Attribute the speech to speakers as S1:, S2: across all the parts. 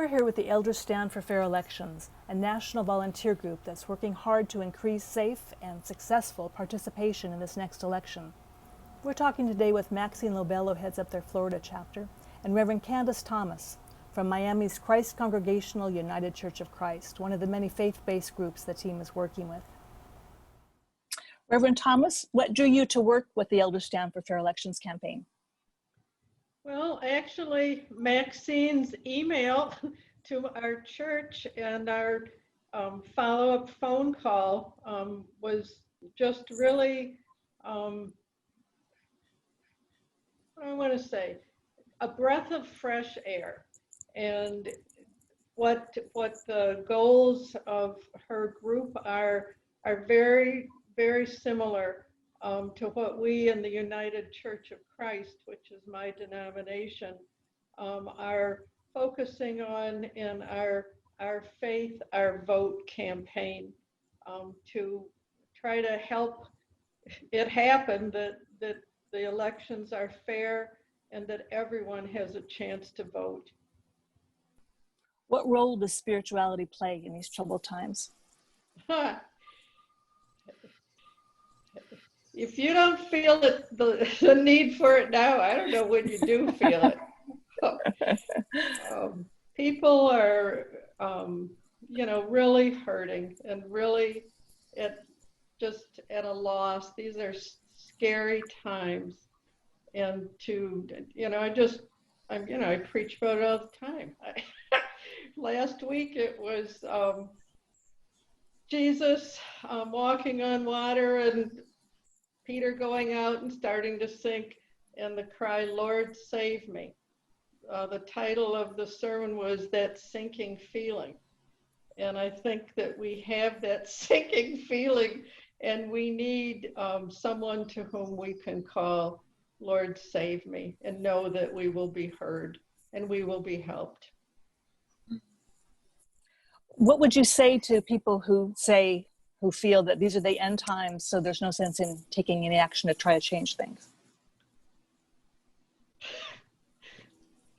S1: We're here with the Elders Stand for Fair Elections, a national volunteer group that's working hard to increase safe and successful participation in this next election. We're talking today with Maxine Lobel, who heads up their Florida chapter, and Reverend Candace Thomas from Miami's Christ Congregational United Church of Christ, one of the many faith-based groups the team is working with. Reverend Thomas, what drew you to work with the Elders Stand for Fair Elections campaign?
S2: Well, actually, Maxine's email to our church and our follow-up phone call was just really, I want to say, a breath of fresh air. And what the goals of her group are very, very similar to what we in the United Church of Christ, which is my denomination, are focusing on in our faith, our vote campaign, to try to help it happen that the elections are fair and that everyone has a chance to vote.
S1: What role does spirituality play in these troubled times?
S2: If you don't feel the need for it now, I don't know when you do feel it. People are, really hurting and really just at a loss. These are scary times. And I preach about it all the time. Last week it was Jesus walking on water and Peter going out and starting to sink, and the cry, "Lord, save me." The title of the sermon was "That Sinking Feeling." And I think that we have that sinking feeling, and we need someone to whom we can call, "Lord, save me," and know that we will be heard and we will be helped.
S1: What would you say to people who feel that these are the end times, so there's no sense in taking any action to try to change things?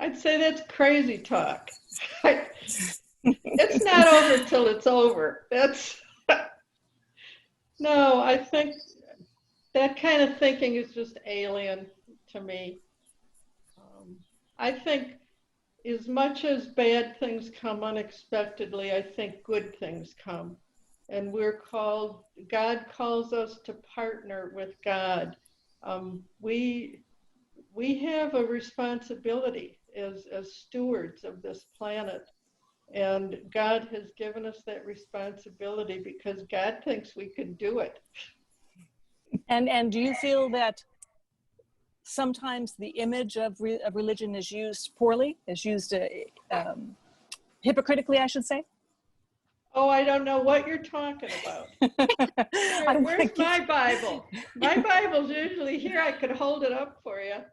S2: I'd say that's crazy talk. It's not over till it's over. No, I think that kind of thinking is just alien to me. I think as much as bad things come unexpectedly, I think good things come. And God calls us to partner with God. We have a responsibility as stewards of this planet. And God has given us that responsibility because God thinks we can do it.
S1: And do you feel that sometimes the image of religion is used poorly, is used hypocritically, I should say?
S2: Oh, I don't know what you're talking about. Where's my Bible? My Bible's usually here. I could hold it up for you.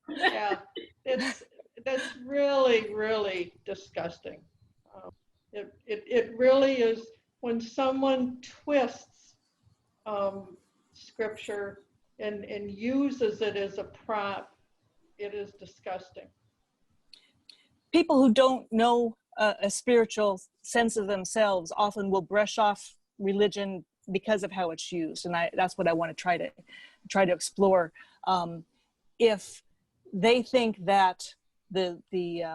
S2: Yeah, that's really, really disgusting. It really is when someone twists scripture and uses it as a prop. It is disgusting.
S1: People who don't know a spiritual sense of themselves often will brush off religion because of how it's used, and that's what I want to try to explore. If they think that the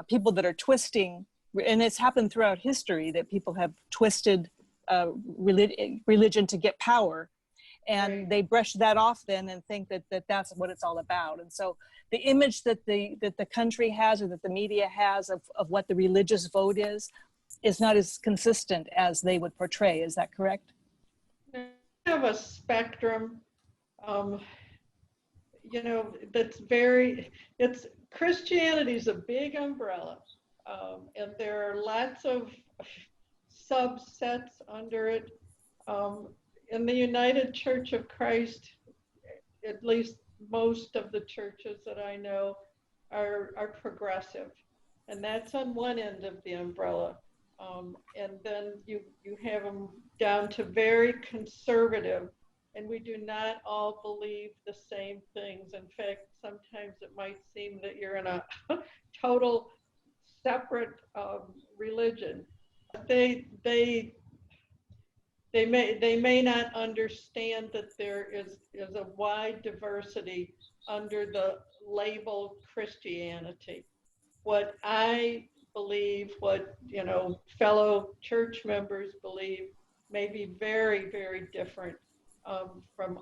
S1: people that are twisting, and it's happened throughout history that people have twisted religion to get power, and right. They brush that off then and think that that's what it's all about. And so the image that the country has, or that the media has, of what the religious vote is not as consistent as they would portray. Is that correct?
S2: We have a spectrum, Christianity's a big umbrella, and there are lots of subsets under it. In the United Church of Christ, at least most of the churches that I know are progressive, and that's on one end of the umbrella. And then you have them down to very conservative, and we do not all believe the same things. In fact, sometimes it might seem that you're in a total separate religion. They may not understand that there is a wide diversity under the label Christianity. What I believe, what fellow church members believe, may be very, very different from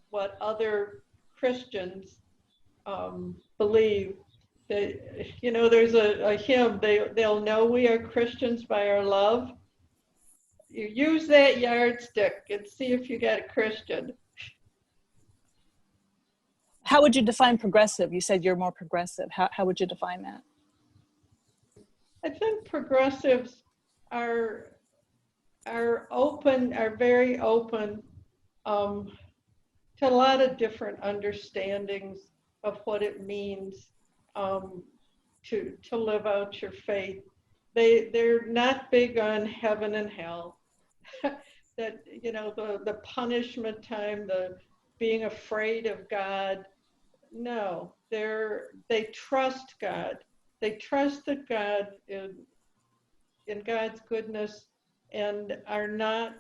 S2: what other Christians believe. That there's a hymn. They'll know we are Christians by our love. You use that yardstick and see if you got a Christian.
S1: How would you define progressive? You said you're more progressive. How would you define that?
S2: I think progressives are open, are very open to a lot of different understandings of what it means to live out your faith. They're not big on heaven and hell. That the punishment time, the being afraid of God. No, they trust God. They trust that God in God's goodness, and are not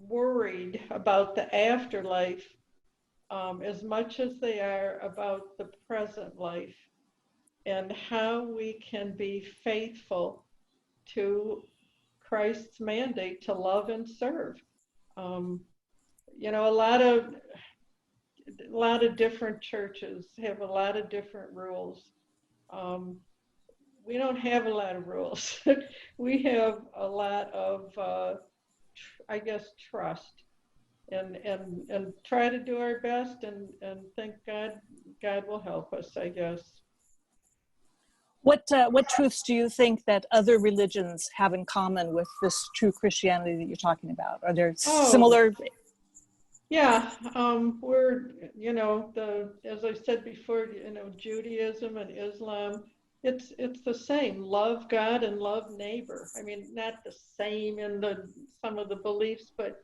S2: worried about the afterlife as much as they are about the present life and how we can be faithful to Christ's mandate to love and serve. A lot of different churches have a lot of different rules. We don't have a lot of rules. We have a lot of, trust, and try to do our best, and think God will help us, I guess.
S1: What truths do you think that other religions have in common with this true Christianity that you're talking about? Are there similar?
S2: Yeah, we're, as I said before, Judaism and Islam, it's the same. Love God and love neighbor. I mean, not the same in some of the beliefs, but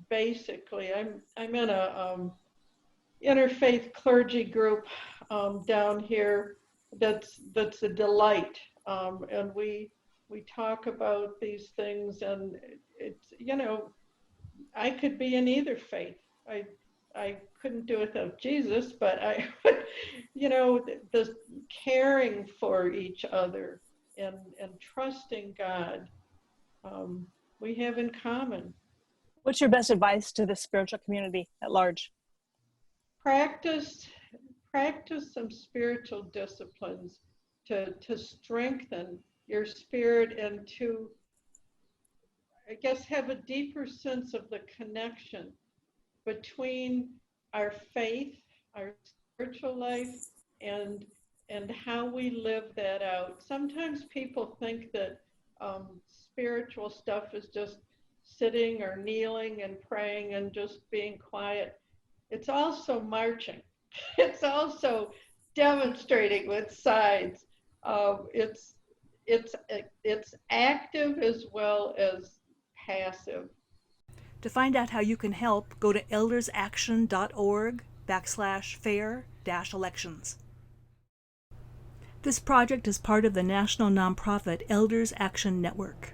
S2: basically, I'm in a interfaith clergy group down here that's a delight, and we talk about these things, and it's I could be in either faith. I couldn't do it without Jesus, but I would, the caring for each other and trusting God, we have in common.
S1: What's your best advice to the spiritual community at large?
S2: Practice some spiritual disciplines to strengthen your spirit and to, I guess, have a deeper sense of the connection between our faith, our spiritual life, and how we live that out. Sometimes people think that spiritual stuff is just sitting or kneeling and praying and just being quiet. It's also marching. It's also demonstrating with signs. It's active as well as passive.
S1: To find out how you can help, go to eldersaction.org/fair-elections. This project is part of the national nonprofit Elders Action Network.